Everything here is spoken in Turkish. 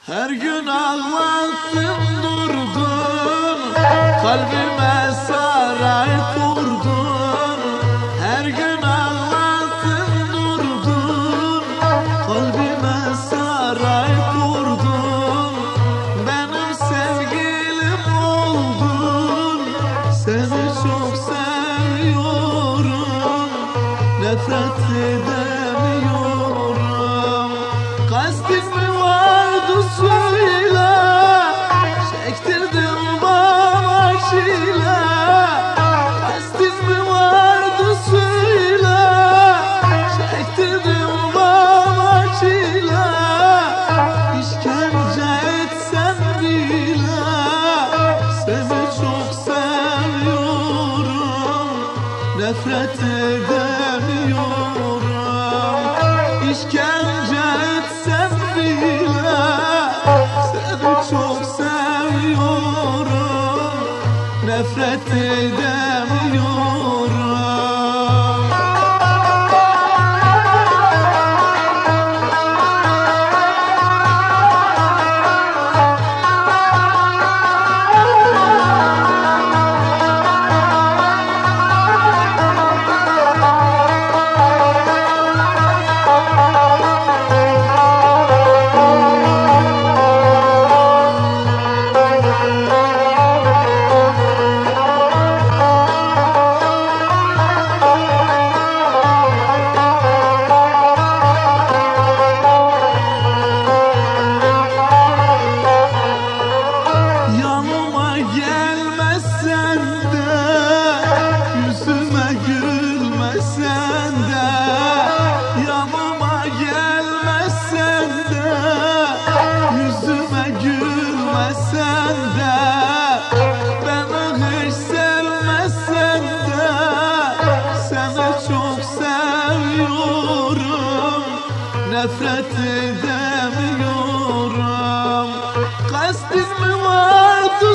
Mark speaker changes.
Speaker 1: Her gün ağlattın durdun, kalbime saray kurdun. Her gün ağlattın durdun, kalbime saray kurdun. Benim sevgilim oldun, seni çok seviyorum, nefret edemiyorum. Kastin mi vardı söyle, çektirdim bana çile. Kastin mi vardı söyle, çektirdim bana çile. İşkence etsen bile seni çok seviyorum, nefret edemiyorum. İşkence etsen bile seni çok seviyorum, nefret edemiyorum. Gelmezsen de, yüzüme gülmezsen de, yanıma gelmezsen de, yüzüme gülmezsen de, beni hiç sevmezsen de, seni çok seviyorum, nefret edemiyorum. Kastin mi vardı